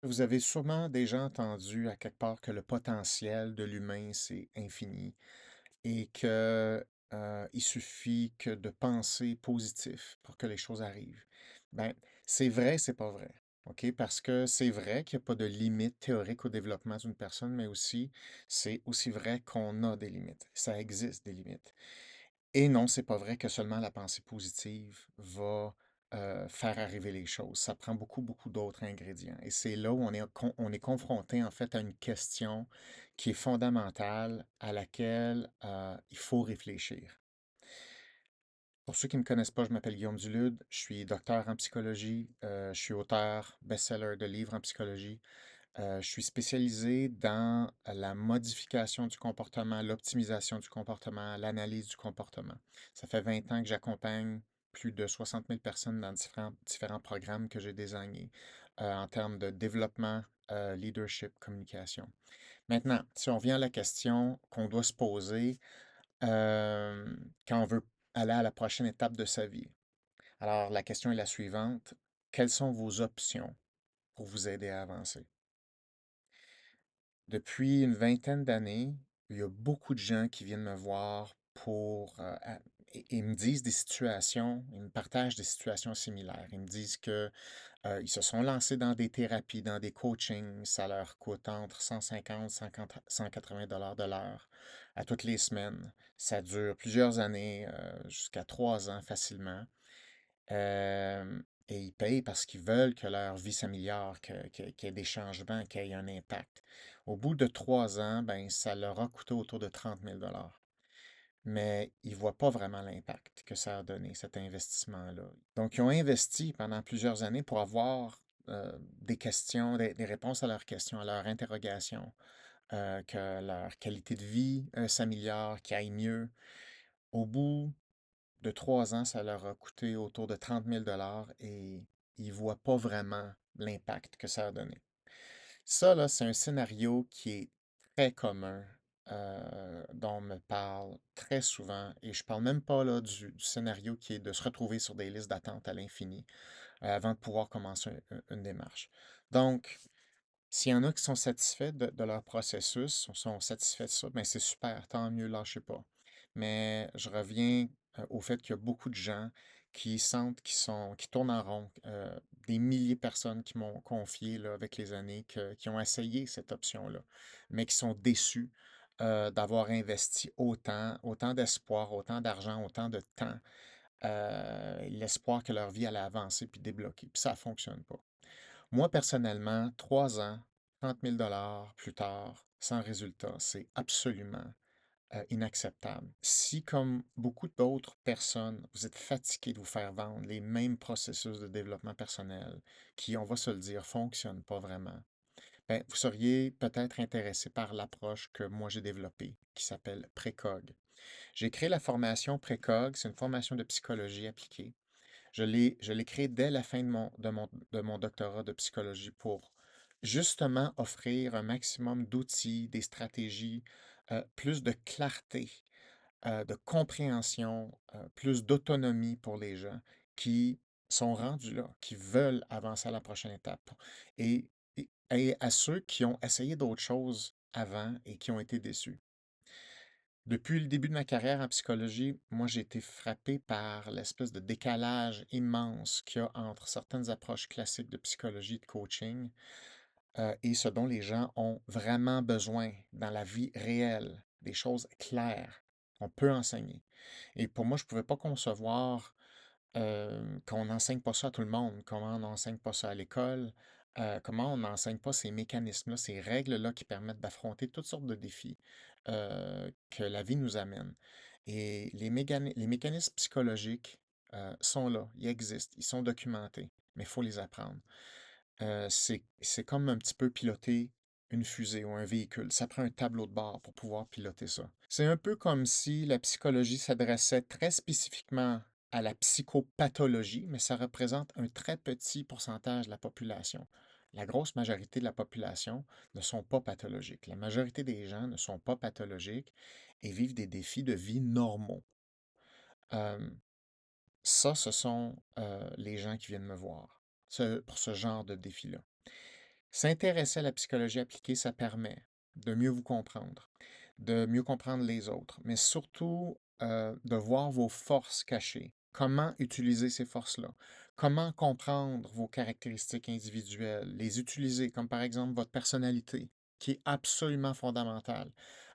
Vous avez sûrement déjà entendu à quelque part que le potentiel de l'humain, c'est infini et que, il suffit que de penser positif pour que les choses arrivent. Ben, c'est vrai, c'est pas vrai. OK? Parce que c'est vrai qu'il n'y a pas de limite théorique au développement d'une personne, mais aussi, c'est aussi vrai qu'on a des limites. Ça existe des limites. Et non, c'est pas vrai que seulement la pensée positive va faire arriver les choses. Ça prend beaucoup, beaucoup d'autres ingrédients. Et c'est là où on est confronté en fait à une question qui est fondamentale, à laquelle il faut réfléchir. Pour ceux qui ne me connaissent pas, je m'appelle Guillaume Dulude, je suis docteur en psychologie, je suis auteur best-seller de livres en psychologie. Je suis spécialisé dans la modification du comportement, l'optimisation du comportement, l'analyse du comportement. Ça fait 20 ans que j'accompagne plus de 60 000 personnes dans différents programmes que j'ai désignés en termes de développement, leadership, communication. Maintenant, si on vient à la question qu'on doit se poser quand on veut aller à la prochaine étape de sa vie. Alors, la question est la suivante. Quelles sont vos options pour vous aider à avancer? Depuis une vingtaine d'années, il y a beaucoup de gens qui viennent me voir et me disent des situations, ils me partagent des situations similaires. Ils me disent que ils se sont lancés dans des thérapies, dans des coachings, ça leur coûte entre 150, 180 dollars de l'heure à toutes les semaines. Ça dure plusieurs années, jusqu'à 3 ans facilement. Et ils payent parce qu'ils veulent que leur vie s'améliore, qu'il y ait des changements, qu'il y ait un impact. Au bout de 3 ans, ben, ça leur a coûté autour de 30 000 dollars. Mais ils ne voient pas vraiment l'impact que ça a donné, cet investissement-là. Donc, ils ont investi pendant plusieurs années pour avoir des questions, des réponses à leurs questions, à leurs interrogations, que leur qualité de vie s'améliore, qu'ils aillent mieux. Au bout de 3 ans, ça leur a coûté autour de 30 000 et ils ne voient pas vraiment l'impact que ça a donné. Ça, là, c'est un scénario qui est très commun, dont on me parle très souvent, et je parle même pas là, du scénario qui est de se retrouver sur des listes d'attente à l'infini avant de pouvoir commencer une démarche. Donc, s'il y en a qui sont satisfaits de leur processus, sont satisfaits de ça, ben c'est super, tant mieux, lâchez pas. Mais je reviens au fait qu'il y a beaucoup de gens qui sentent qui tournent en rond. Des milliers de personnes qui m'ont confié là, avec les années, qui ont essayé cette option-là, mais qui sont déçus d'avoir investi autant d'espoir, autant d'argent, autant de temps, l'espoir que leur vie allait avancer puis débloquer. Puis ça ne fonctionne pas. Moi, personnellement, 3 ans, 30 000 dollars plus tard, sans résultat, c'est absolument inacceptable. Si, comme beaucoup d'autres personnes, vous êtes fatigué de vous faire vendre les mêmes processus de développement personnel qui, on va se le dire, fonctionnent pas vraiment, ben, vous seriez peut-être intéressé par l'approche que moi j'ai développée, qui s'appelle Précog. J'ai créé la formation Précog, c'est une formation de psychologie appliquée. Je l'ai créé dès la fin de mon doctorat de psychologie pour justement offrir un maximum d'outils, des stratégies, plus de clarté, de compréhension, plus d'autonomie pour les gens qui sont rendus là, qui veulent avancer à la prochaine étape. Et à ceux qui ont essayé d'autres choses avant et qui ont été déçus. Depuis le début de ma carrière en psychologie, moi, j'ai été frappé par l'espèce de décalage immense qu'il y a entre certaines approches classiques de psychologie et de coaching, et ce dont les gens ont vraiment besoin dans la vie réelle, des choses claires qu'on peut enseigner. Et pour moi, je ne pouvais pas concevoir qu'on n'enseigne pas ça à tout le monde, comment on n'enseigne pas ça à l'école, comment on n'enseigne pas ces mécanismes-là, ces règles-là qui permettent d'affronter toutes sortes de défis que la vie nous amène. Et les mécanismes psychologiques sont là, ils existent, ils sont documentés, mais il faut les apprendre. C'est comme un petit peu piloter une fusée ou un véhicule. Ça prend un tableau de bord pour pouvoir piloter ça. C'est un peu comme si la psychologie s'adressait très spécifiquement à la psychopathologie, mais ça représente un très petit pourcentage de la population. La grosse majorité de la population ne sont pas pathologiques. La majorité des gens ne sont pas pathologiques et vivent des défis de vie normaux. Euh, Ça, ce sont les gens qui viennent me voir pour ce genre de défi-là. S'intéresser à la psychologie appliquée, ça permet de mieux vous comprendre, de mieux comprendre les autres, mais surtout, de voir vos forces cachées. Comment utiliser ces forces-là? Comment comprendre vos caractéristiques individuelles, les utiliser, comme par exemple votre personnalité, qui est absolument fondamentale.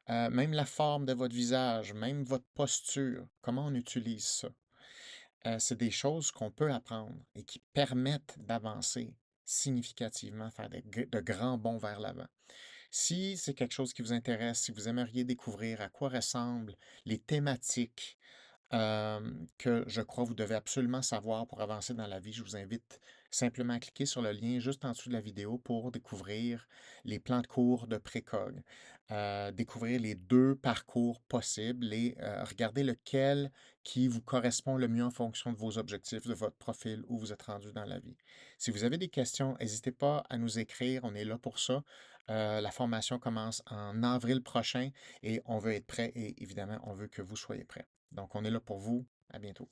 Même la forme de votre visage, même votre posture, comment on utilise ça? C'est des choses qu'on peut apprendre et qui permettent d'avancer significativement, faire de grands bonds vers l'avant. Si c'est quelque chose qui vous intéresse, si vous aimeriez découvrir à quoi ressemblent les thématiques que je crois vous devez absolument savoir pour avancer dans la vie, je vous invite simplement à cliquer sur le lien juste en dessous de la vidéo pour découvrir les plans de cours de Précog, découvrir les 2 parcours possibles et regarder lequel qui vous correspond le mieux en fonction de vos objectifs, de votre profil, où vous êtes rendu dans la vie. Si vous avez des questions, n'hésitez pas à nous écrire, on est là pour ça. La formation commence en avril prochain et on veut être prêt et évidemment, on veut que vous soyez prêts. Donc, on est là pour vous. À bientôt.